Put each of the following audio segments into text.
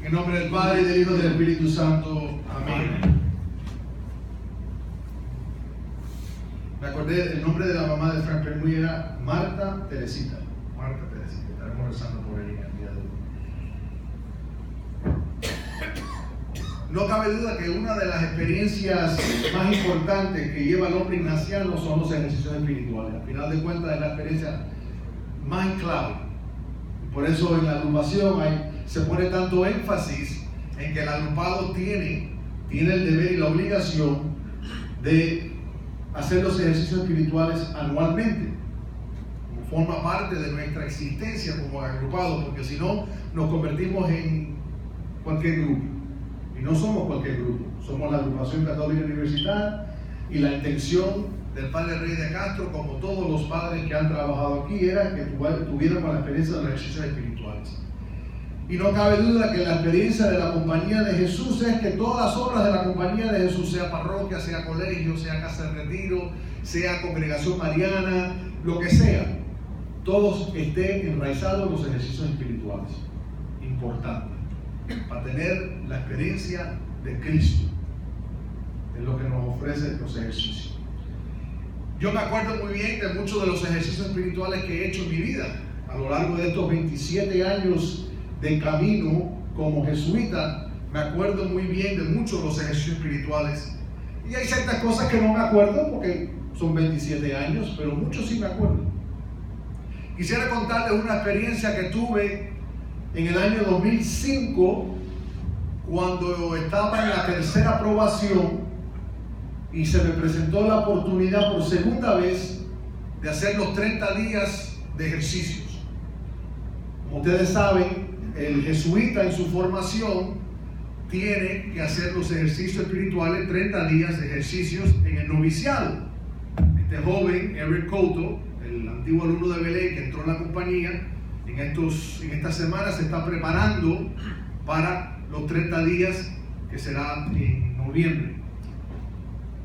En nombre del Padre, y del Hijo y del Espíritu Santo. Amén. Me acordé, el nombre de la mamá de Frank Permuy era Marta Teresita. Marta Teresita. Estaremos rezando por ella en el día de hoy. No cabe duda que una de las experiencias más importantes que lleva al hombre ignaciano son los ejercicios espirituales. Al final de cuentas es la experiencia más clave. Por eso en la agrupación se pone tanto énfasis en que el agrupado tiene el deber y la obligación de hacer los ejercicios espirituales anualmente, como forma parte de nuestra existencia como agrupado, porque si no nos convertimos en cualquier grupo, y no somos cualquier grupo, somos la Agrupación Católica Universitaria, y la intención del Padre Rey de Castro, como todos los padres que han trabajado aquí, era que tuvieran la experiencia de los ejercicios espirituales. Y no cabe duda que la experiencia de la Compañía de Jesús es que todas las obras de la Compañía de Jesús, sea parroquia, sea colegio, sea casa de retiro, sea congregación mariana, lo que sea, todos estén enraizados en los ejercicios espirituales. Importante, para tener la experiencia de Cristo, es lo que nos ofrece los ejercicios. Yo me acuerdo muy bien de muchos de los ejercicios espirituales que he hecho en mi vida, a lo largo de estos 27 años de camino como jesuita. Me acuerdo muy bien de muchos de los ejercicios espirituales, y hay ciertas cosas que no me acuerdo porque son 27 años, pero muchos sí me acuerdo. Quisiera contarles una experiencia que tuve en el año 2005, cuando estaba en la tercera probación y se me presentó la oportunidad por segunda vez de hacer los 30 días de ejercicios. Como ustedes saben, el jesuita en su formación tiene que hacer los ejercicios espirituales, 30 días de ejercicios en el noviciado. Este joven, Eric Couto, el antiguo alumno de Belén que entró en la compañía, en estas semanas se está preparando para los 30 días que será en noviembre.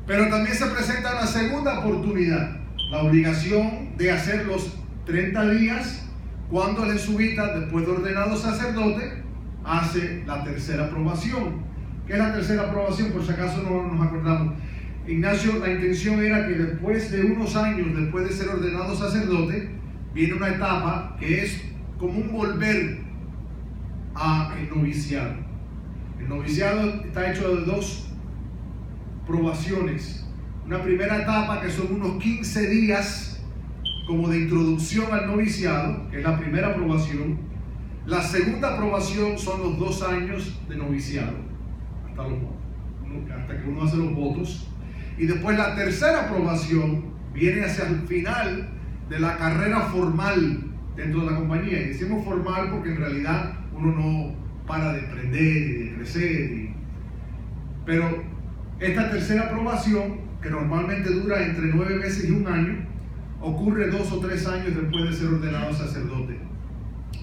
Pero también se presenta una segunda oportunidad, la obligación de hacer los 30 días cuando el jesuita, después de ordenado sacerdote, hace la tercera probación. ¿Qué es la tercera probación? Por si acaso no nos acordamos. Ignacio, la intención era que después de unos años, después de ser ordenado sacerdote, viene una etapa que es como un volver al noviciado. El noviciado está hecho de dos probaciones. Una primera etapa que son unos 15 días como de introducción al noviciado, que es la primera aprobación. La segunda aprobación son los 2 años de noviciado, hasta que uno hace los votos. Y después la tercera aprobación viene hacia el final de la carrera formal dentro de la compañía. Y decimos formal porque en realidad uno no para de aprender y de crecer. Pero esta tercera aprobación, que normalmente dura entre 9 meses y 1 año, ocurre 2 o 3 años después de ser ordenado sacerdote.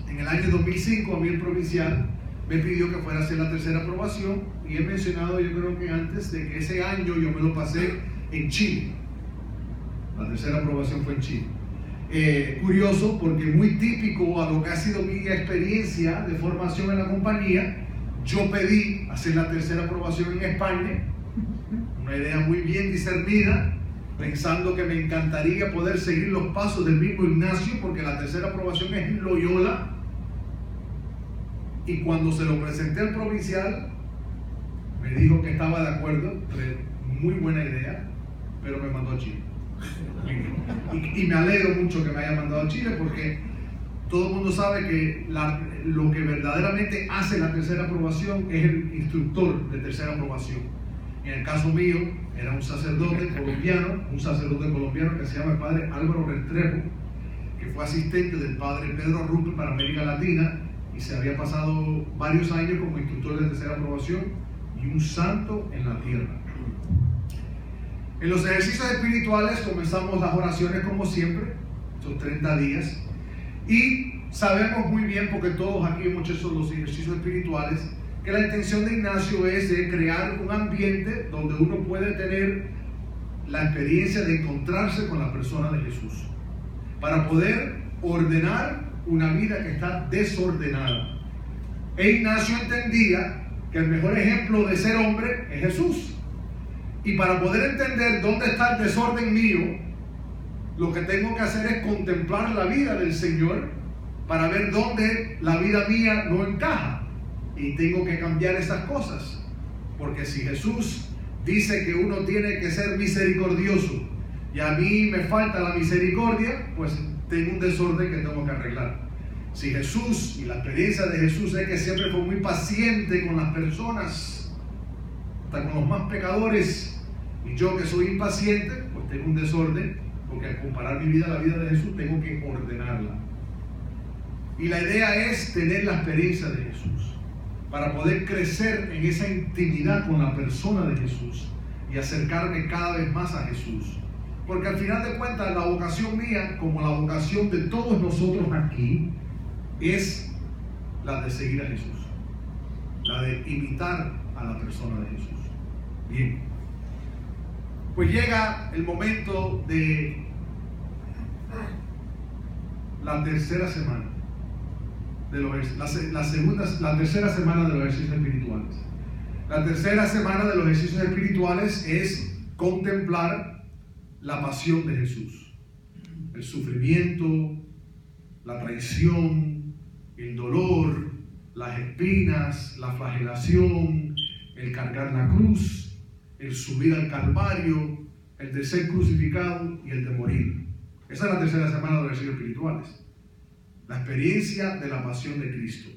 En el año 2005 a mí el provincial me pidió que fuera a hacer la tercera aprobación, y he mencionado, yo creo que antes, de que ese año yo me lo pasé en Chile. La tercera aprobación fue en Chile. Curioso, porque muy típico a lo que ha sido mi experiencia de formación en la compañía, yo pedí hacer la tercera aprobación en España, una idea muy bien discernida, pensando que me encantaría poder seguir los pasos del mismo Ignacio, porque la tercera aprobación es en Loyola. Y cuando se lo presenté al provincial, me dijo que estaba de acuerdo, muy buena idea, pero me mandó a Chile. Y me alegro mucho que me haya mandado a Chile, porque todo el mundo sabe que lo que verdaderamente hace la tercera aprobación es el instructor de tercera aprobación. En el caso mío, era un sacerdote colombiano que se llama el padre Álvaro Restrepo, que fue asistente del padre Pedro Arrupe para América Latina, y se había pasado varios años como instructor de tercera aprobación, y un santo en la tierra. En los ejercicios espirituales comenzamos las oraciones como siempre, son 30 días, y sabemos muy bien, porque todos aquí hemos hecho los ejercicios espirituales, que la intención de Ignacio es de crear un ambiente donde uno puede tener la experiencia de encontrarse con la persona de Jesús, para poder ordenar una vida que está desordenada. E Ignacio entendía que el mejor ejemplo de ser hombre es Jesús. Y para poder entender dónde está el desorden mío, lo que tengo que hacer es contemplar la vida del Señor para ver dónde la vida mía no encaja. Y tengo que cambiar esas cosas. Porque si Jesús dice que uno tiene que ser misericordioso y a mí me falta la misericordia, pues tengo un desorden que tengo que arreglar. Si Jesús, y la experiencia de Jesús es que siempre fue muy paciente con las personas, hasta con los más pecadores, y yo que soy impaciente, pues tengo un desorden, porque al comparar mi vida a la vida de Jesús tengo que ordenarla. Y la idea es tener la experiencia de Jesús para poder crecer en esa intimidad con la persona de Jesús y acercarme cada vez más a Jesús. Porque al final de cuentas la vocación mía, como la vocación de todos nosotros aquí, es la de seguir a Jesús, la de imitar a la persona de Jesús. Bien, pues llega el momento de la tercera semana de la tercera semana de los ejercicios espirituales. La tercera semana de los ejercicios espirituales es contemplar la pasión de Jesús, el sufrimiento, la traición, el dolor, las espinas, la flagelación, el cargar la cruz, el subir al Calvario, el de ser crucificado y el de morir. Esa es la tercera semana de los ejercicios espirituales. La experiencia de la pasión de Cristo.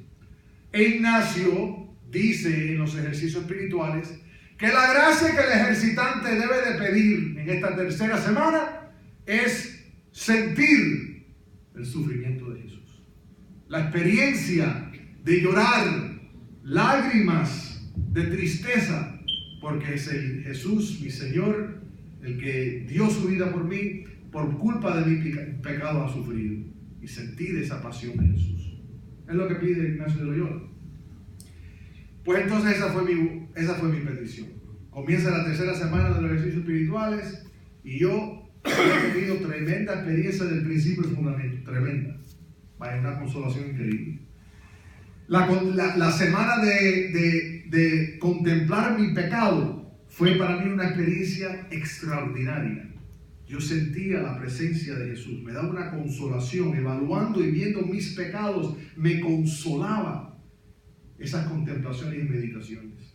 E Ignacio dice en los ejercicios espirituales que la gracia que el ejercitante debe de pedir en esta tercera semana es sentir el sufrimiento de Jesús. La experiencia de llorar lágrimas de tristeza, porque es el Jesús, mi Señor, el que dio su vida por mí, por culpa de mi pecado ha sufrido. Y sentir esa pasión de Jesús. Es lo que pide Ignacio de Loyola. Pues entonces esa fue mi petición. Comienza la tercera semana de los ejercicios espirituales y yo he tenido tremenda experiencia del principio y fundamento. Tremenda. Vaya, una consolación increíble. La semana de contemplar mi pecado fue para mí una experiencia extraordinaria. Yo sentía la presencia de Jesús, me daba una consolación, evaluando y viendo mis pecados, me consolaba esas contemplaciones y meditaciones.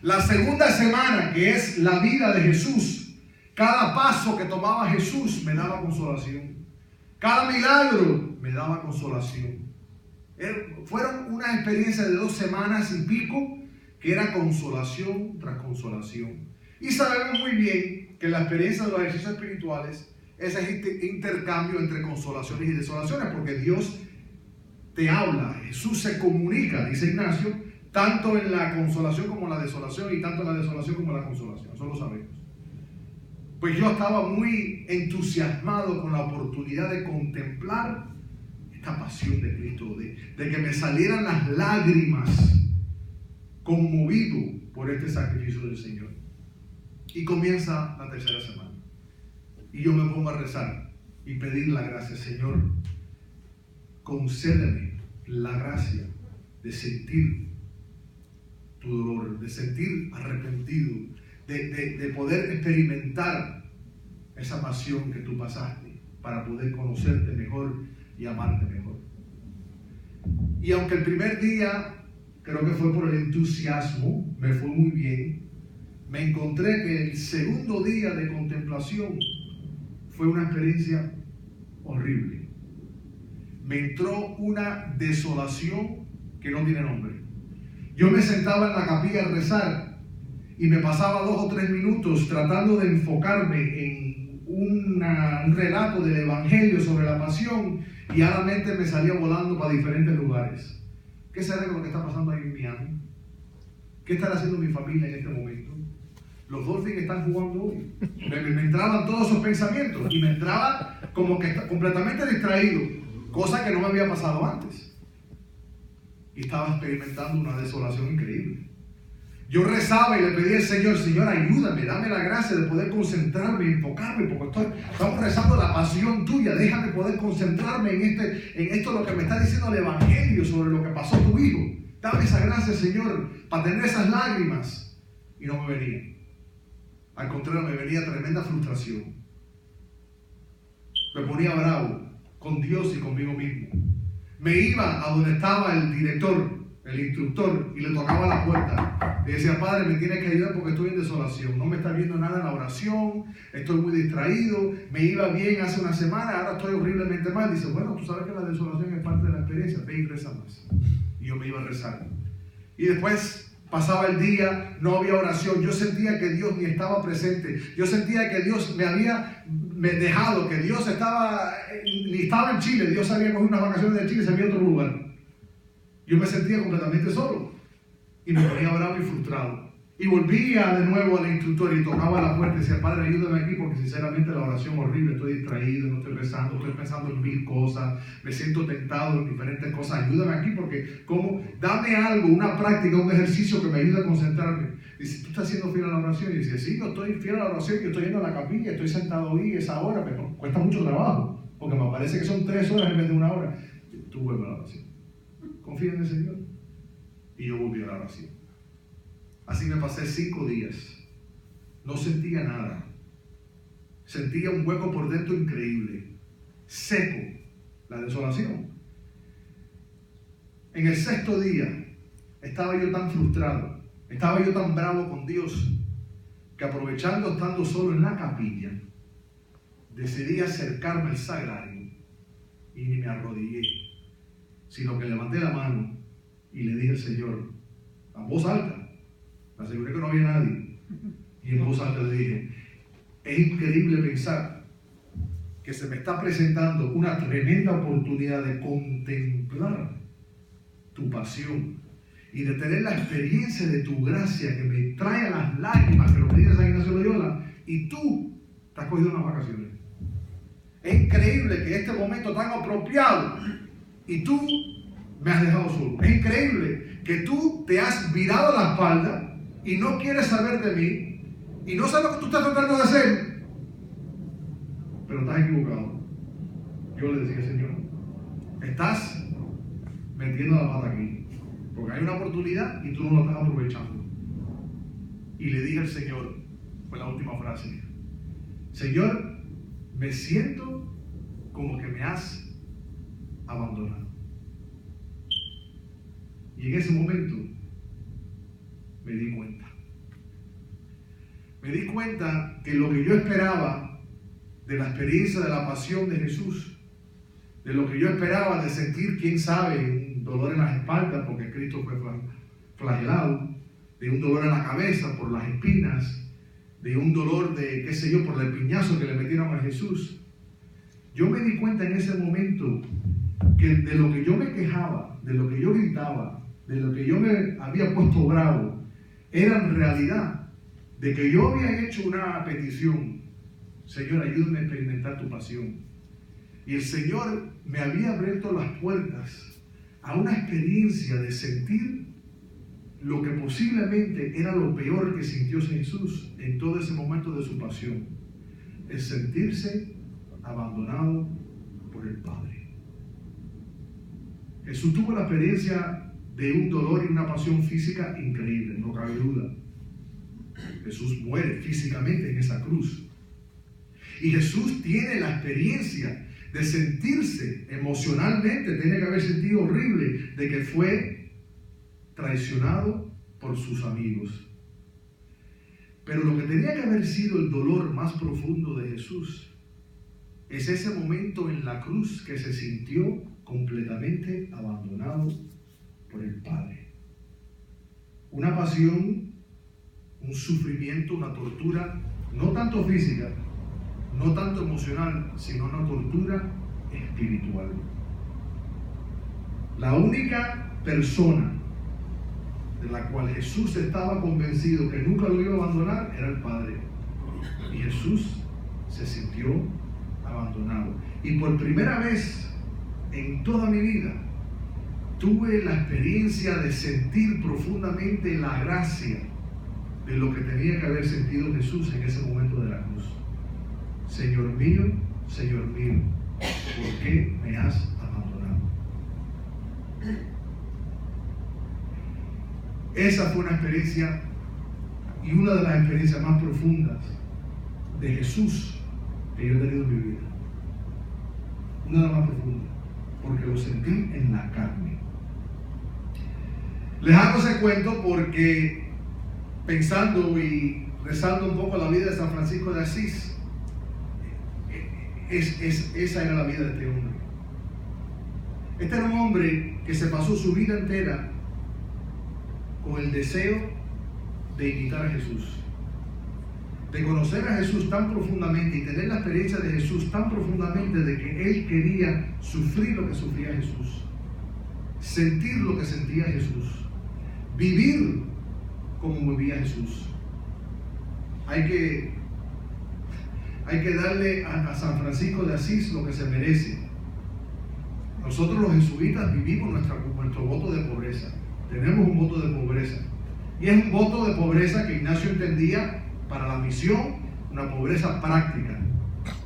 La segunda semana, que es la vida de Jesús, cada paso que tomaba Jesús me daba consolación. Cada milagro me daba consolación. Fueron una experiencia de 2 semanas y pico, que era consolación tras consolación. Y sabemos muy bien que la experiencia de los ejercicios espirituales es este intercambio entre consolaciones y desolaciones, porque Dios te habla, Jesús se comunica, dice Ignacio, tanto en la consolación como en la desolación, y tanto en la desolación como en la consolación, eso lo sabemos. Pues yo estaba muy entusiasmado con la oportunidad de contemplar esta pasión de Cristo, de que me salieran las lágrimas, conmovido por este sacrificio del Señor. Y comienza la tercera semana. Y yo me pongo a rezar y pedir la gracia. Señor, concédeme la gracia de sentir tu dolor, de sentir arrepentido, de poder experimentar esa pasión que tú pasaste para poder conocerte mejor y amarte mejor. Y aunque el primer día, creo que fue por el entusiasmo, me fue muy bien, me encontré que el segundo día de contemplación fue una experiencia horrible. Me entró una desolación que no tiene nombre. Yo me sentaba en la capilla a rezar y me pasaba 2 o 3 minutos tratando de enfocarme en un relato del Evangelio sobre la pasión y a la mente me salía volando para diferentes lugares. ¿Qué será lo que está pasando ahí en Miami? ¿Qué estará haciendo mi familia en este momento? Los Dolphins están jugando hoy. Me entraban todos esos pensamientos y me entraba como que completamente distraído, cosa que no me había pasado antes. Y estaba experimentando una desolación increíble. Yo rezaba y le pedía al Señor, Señor, ayúdame, dame la gracia de poder concentrarme y enfocarme, porque estamos rezando la pasión tuya, déjame poder concentrarme en esto, lo que me está diciendo el Evangelio sobre lo que pasó tu hijo. Dame esa gracia, Señor, para tener esas lágrimas. Y no me venía. Al contrario, me venía tremenda frustración. Me ponía bravo con Dios y conmigo mismo. Me iba a donde estaba el director, el instructor, y le tocaba la puerta. Le decía, Padre, me tienes que ayudar porque estoy en desolación. No me está viendo nada en la oración, estoy muy distraído, me iba bien hace una semana, ahora estoy horriblemente mal. Dice, bueno, tú sabes que la desolación es parte de la experiencia, ve y reza más. Y yo me iba a rezar. Y después pasaba el día, no había oración. Yo sentía que Dios ni estaba presente. Yo sentía que Dios me había dejado, que Dios ni estaba en Chile. Dios había cogido unas vacaciones de Chile y se había a otro lugar. Yo me sentía completamente solo. Y me ponía bravo y frustrado. Y volvía de nuevo al instructor y tocaba la puerta y decía, Padre, ayúdame aquí porque sinceramente la oración es horrible. Estoy distraído, no estoy rezando, estoy pensando en mil cosas. Me siento tentado en diferentes cosas. Ayúdame aquí porque, dame algo, una práctica, un ejercicio que me ayude a concentrarme. Dice, ¿tú estás siendo fiel a la oración? Y dice, sí, yo estoy fiel a la oración. Yo estoy yendo a la capilla, estoy sentado ahí esa hora. Me cuesta mucho trabajo porque me parece que son 3 horas en vez de 1 hora. Tú vuelves a la oración. Confía en el Señor. Y yo volví a la oración. Así me pasé 5 días. No sentía nada. Sentía un hueco por dentro increíble. Seco. La desolación. En el 6º día estaba yo tan frustrado. Estaba yo tan bravo con Dios que aprovechando estando solo en la capilla decidí acercarme al sagrario y ni me arrodillé, sino que levanté la mano y le dije al Señor a voz alta. Me aseguré que no había nadie. Y en voz alta le dije, es increíble pensar que se me está presentando una tremenda oportunidad de contemplar tu pasión y de tener la experiencia de tu gracia que me trae a las lágrimas, que lo que dice San Ignacio de Loyola, y tú te has cogido unas vacaciones. Es increíble que este momento tan apropiado y tú me has dejado solo. Es increíble que tú te has virado la espalda y no quieres saber de mí, y no sabes lo que tú estás tratando de hacer, pero estás equivocado. Yo le decía, Señor, estás metiendo la pata aquí, porque hay una oportunidad y tú no la estás aprovechando. Y le dije al Señor, fue la última frase, Señor, me siento como que me has abandonado. Y en ese momento me di cuenta. Me di cuenta que lo que yo esperaba de la experiencia de la pasión de Jesús, de lo que yo esperaba de sentir, quién sabe, un dolor en las espaldas porque Cristo fue flagelado, de un dolor en la cabeza por las espinas, de un dolor de, qué sé yo, por el piñazo que le metieron a Jesús. Yo me di cuenta en ese momento que de lo que yo me quejaba, de lo que yo gritaba, de lo que yo me había puesto bravo, era en realidad de que yo había hecho una petición. Señor, ayúdame a experimentar tu pasión. Y el Señor me había abierto las puertas a una experiencia de sentir lo que posiblemente era lo peor que sintió Jesús en todo ese momento de su pasión. El sentirse abandonado por el Padre. Jesús tuvo la experiencia de un dolor y una pasión física increíble, no cabe duda. Jesús muere físicamente en esa cruz. Y Jesús tiene la experiencia de sentirse emocionalmente, tiene que haber sentido horrible, de que fue traicionado por sus amigos. Pero lo que tenía que haber sido el dolor más profundo de Jesús es ese momento en la cruz que se sintió completamente abandonado por el Padre. Una pasión, un sufrimiento, una tortura, no tanto física, no tanto emocional, sino una tortura espiritual. La única persona de la cual Jesús estaba convencido que nunca lo iba a abandonar era el Padre. Y Jesús se sintió abandonado. Y por primera vez en toda mi vida tuve la experiencia de sentir profundamente la gracia de lo que tenía que haber sentido Jesús en ese momento de la cruz. Señor mío, ¿por qué me has abandonado? Esa fue una experiencia y una de las experiencias más profundas de Jesús que yo he tenido en mi vida. Una de las más profundas, porque lo sentí en la carne. Les hago ese cuento porque, pensando y rezando un poco la vida de San Francisco de Asís, esa era la vida de este hombre. Este era un hombre que se pasó su vida entera con el deseo de imitar a Jesús, de conocer a Jesús tan profundamente y tener la experiencia de Jesús tan profundamente, de que él quería sufrir lo que sufría Jesús, sentir lo que sentía Jesús, vivir como vivía Jesús. Hay que darle a San Francisco de Asís lo que se merece. Nosotros los jesuitas vivimos nuestro voto de pobreza. Tenemos un voto de pobreza. Y es un voto de pobreza que Ignacio entendía para la misión, una pobreza práctica.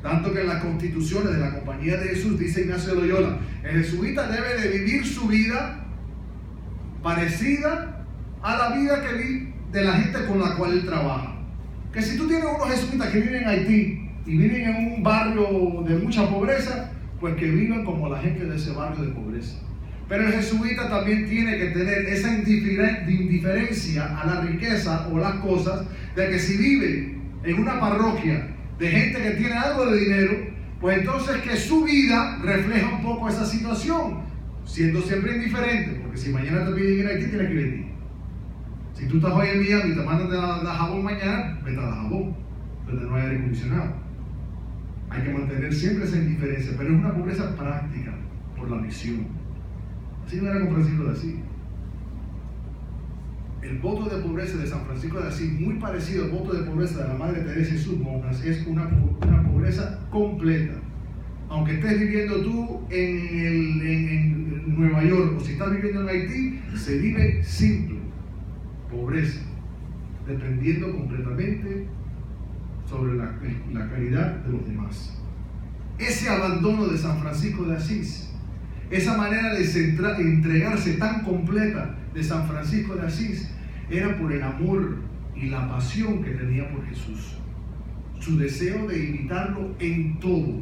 Tanto que en las constituciones de la Compañía de Jesús dice Ignacio de Loyola, el jesuita debe de vivir su vida parecida a la vida que vive de la gente con la cual él trabaja. Que si tú tienes unos jesuitas que viven en Haití y viven en un barrio de mucha pobreza, pues que vivan como la gente de ese barrio de pobreza. Pero el jesuita también tiene que tener esa indiferencia a la riqueza o las cosas, de que si vive en una parroquia de gente que tiene algo de dinero, pues entonces que su vida refleja un poco esa situación, siendo siempre indiferente, porque si mañana te piden ir a Haití, tienes que ir a Haití. Si tú estás hoy en Miami y te mandan a Dajabón mañana, vete a Dajabón, donde no hay aire acondicionado. Hay que mantener siempre esa indiferencia, pero es una pobreza práctica por la misión. Así no era con Francisco de Asís. El voto de pobreza de San Francisco de Asís, muy parecido al voto de pobreza de la Madre Teresa y sus monjas, es una pobreza completa. Aunque estés viviendo tú en Nueva York o si estás viviendo en Haití, se vive simple, pobreza, dependiendo completamente sobre la caridad de los demás. Ese abandono de San Francisco de Asís, esa manera de entregarse tan completa de San Francisco de Asís, era por el amor y la pasión que tenía por Jesús. Su deseo de imitarlo en todo,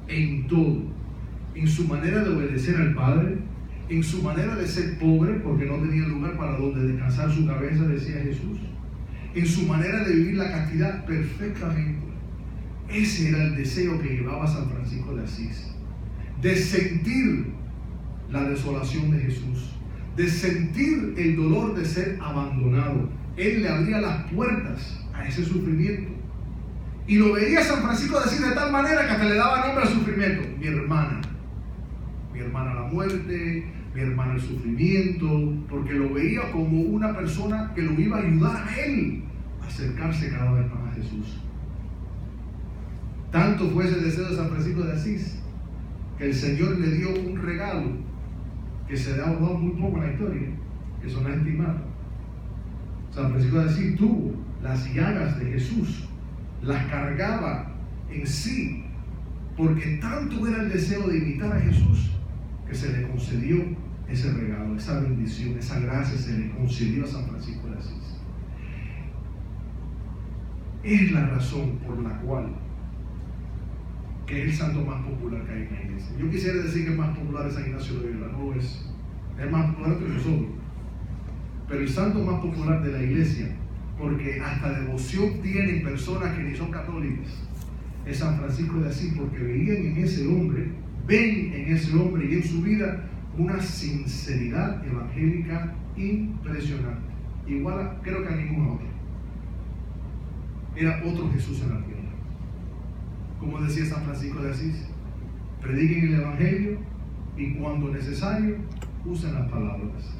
en su manera de obedecer al Padre, en su manera de ser pobre, porque no tenía lugar para donde descansar su cabeza, decía Jesús, en su manera de vivir la castidad perfectamente. Ese era el deseo que llevaba San Francisco de Asís, de sentir la desolación de Jesús, de sentir el dolor de ser abandonado. Él le abría las puertas a ese sufrimiento. Y lo veía San Francisco de Asís de tal manera que hasta le daba nombre al sufrimiento. Mi hermana la muerte, mi hermana el sufrimiento, porque lo veía como una persona que lo iba a ayudar a él a acercarse cada vez más a Jesús. Tanto fue ese deseo de San Francisco de Asís que el Señor le dio un regalo que se ha dado muy poco en la historia, que son las estimadas. San Francisco de Asís tuvo las llagas de Jesús, las cargaba en sí, porque tanto era el deseo de imitar a Jesús que se le concedió ese regalo, esa bendición, esa gracia se le concedió a San Francisco de Asís. Es la razón por la cual que es el santo más popular que hay en la iglesia. Yo quisiera decir que el más popular es San Ignacio de Loyola, no es más popular que nosotros, pero el santo más popular de la iglesia, porque hasta devoción tienen personas que ni son católicas, es San Francisco de Asís, porque ven en ese hombre y en su vida una sinceridad evangélica impresionante, igual creo que a ningún otro. Era otro Jesús en la tierra. Como decía San Francisco de Asís, prediquen el Evangelio y cuando necesario usen las palabras.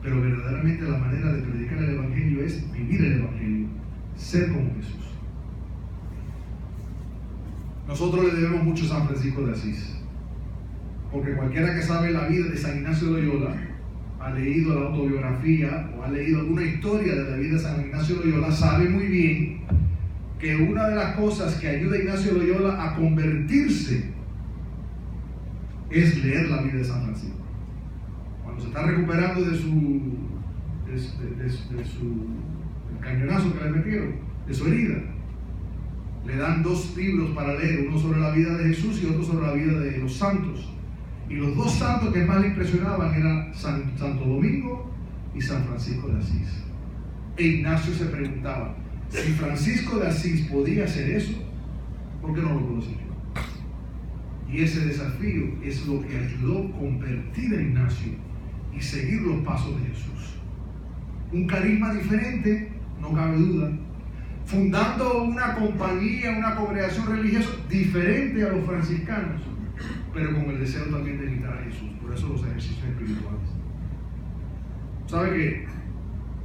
Pero verdaderamente la manera de predicar el Evangelio es vivir el Evangelio, ser como Jesús. Nosotros le debemos mucho a San Francisco de Asís, porque cualquiera que sabe la vida de San Ignacio de Loyola, ha leído la autobiografía o ha leído alguna historia de la vida de San Ignacio de Loyola, sabe muy bien que una de las cosas que ayuda a Ignacio de Loyola a convertirse es leer la vida de San Francisco. Cuando se está recuperando de el cañonazo que le metieron, de su herida. Le dan 2 libros para leer, uno sobre la vida de Jesús y otro sobre la vida de los santos. Y los 2 santos que más le impresionaban eran Santo Domingo y San Francisco de Asís. E Ignacio se preguntaba, si Francisco de Asís podía hacer eso, ¿por qué no lo conocí yo? Y ese desafío es lo que ayudó a convertir a Ignacio y seguir los pasos de Jesús. Un carisma diferente, no cabe duda, fundando una compañía, una congregación religiosa diferente a los franciscanos, pero con el deseo también de imitar a Jesús. Por eso los ejercicios espirituales. ¿Sabe que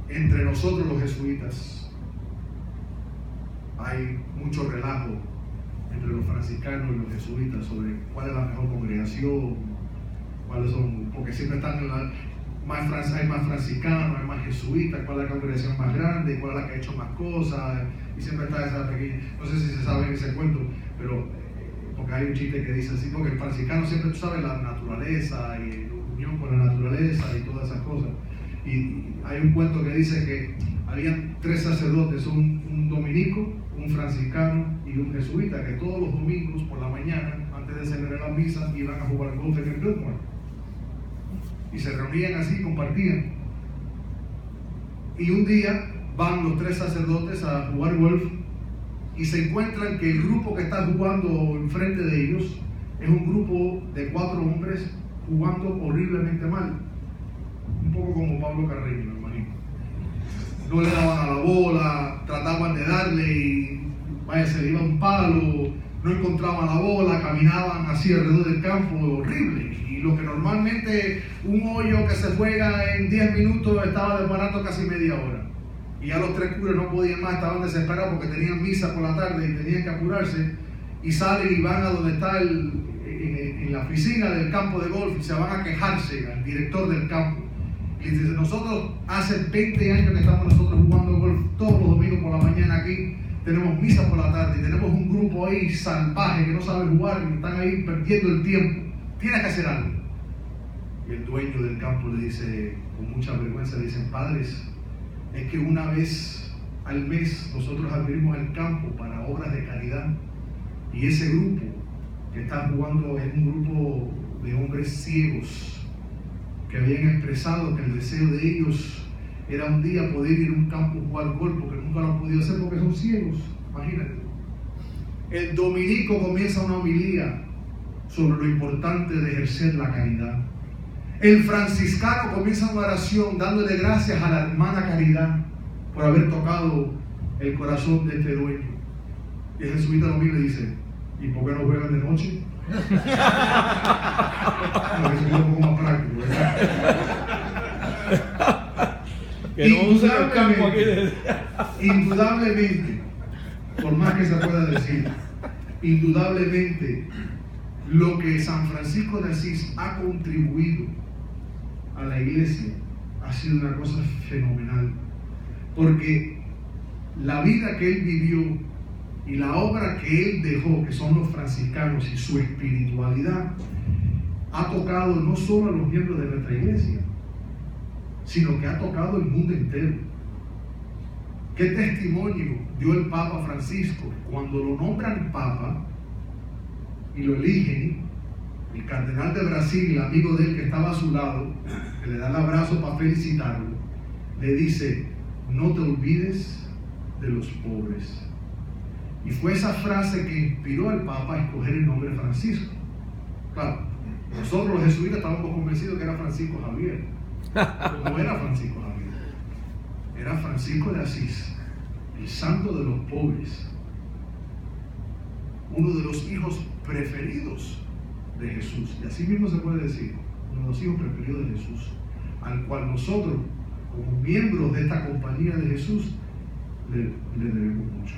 entre nosotros los jesuitas hay mucho relajo entre los franciscanos y los jesuitas sobre cuál es la mejor congregación, cuáles son, porque siempre están en la... hay más franciscanos, hay más jesuitas, cuál es la congregación más grande, cuál es la que ha hecho más cosas, y siempre está esa pequeña, no sé si se sabe ese cuento, pero porque hay un chiste que dice así, porque el franciscano siempre, tú sabes, la naturaleza y la unión con la naturaleza y todas esas cosas, y hay un cuento que dice que habían 3 sacerdotes, un dominico, un franciscano y un jesuita, que todos los domingos por la mañana, antes de celebrar la misa, iban a jugar golf en el Biltmore. Y se reunían así, compartían. Y un día van los 3 sacerdotes a jugar golf y se encuentran que el grupo que está jugando enfrente de ellos es un grupo de 4 hombres jugando horriblemente mal. Un poco como Pablo Carreño, me imagino. No le daban a la bola, trataban de darle y vaya, se le iba un palo, no encontraban la bola, caminaban así alrededor del campo, horrible. Y lo que normalmente un hoyo que se juega en 10 minutos estaba demorando casi media hora. Y ya los 3 curas no podían más, estaban desesperados porque tenían misa por la tarde y tenían que apurarse. Y salen y van a donde está en la oficina del campo de golf y se van a quejarse al director del campo. Y dice, nosotros hace 20 años que estamos nosotros jugando golf todos los domingos por la mañana aquí. Tenemos misa por la tarde y tenemos un grupo ahí salvaje que no sabe jugar y están ahí perdiendo el tiempo. Tienes que hacer algo. Y el dueño del campo le dice, con mucha vergüenza, le dicen, padres, es que una vez al mes nosotros abrimos el campo para obras de caridad. Y ese grupo que está jugando es un grupo de hombres ciegos que habían expresado que el deseo de ellos era un día poder ir a un campo a jugar golf, porque nunca lo han podido hacer porque son ciegos. Imagínate. El dominico comienza una homilía sobre lo importante de ejercer la caridad. El franciscano comienza una oración dándole gracias a la hermana Caridad por haber tocado el corazón de este dueño. Y el jesuita lo mira y dice, ¿y por qué no juegan de noche? No, eso es un poco más práctico, ¿verdad? Indudablemente, por más que se pueda decir, indudablemente lo que San Francisco de Asís ha contribuido a la iglesia ha sido una cosa fenomenal, porque la vida que él vivió y la obra que él dejó, que son los franciscanos, y su espiritualidad ha tocado no solo a los miembros de nuestra iglesia, sino que ha tocado el mundo entero. ¿Qué testimonio dio el Papa Francisco cuando lo nombran Papa y lo eligen? El cardenal de Brasil, el amigo de él que estaba a su lado, que le da el abrazo para felicitarlo, le dice, no te olvides de los pobres. Y fue esa frase que inspiró al Papa a escoger el nombre Francisco. Claro, nosotros los jesuitas estábamos convencidos que era Francisco Javier. Pero no era Francisco Javier, era Francisco de Asís, el santo de los pobres, uno de los hijos preferidos de Jesús, y así mismo se puede decir, uno de los hijos preferidos de Jesús, al cual nosotros, como miembros de esta compañía de Jesús, le debemos mucho.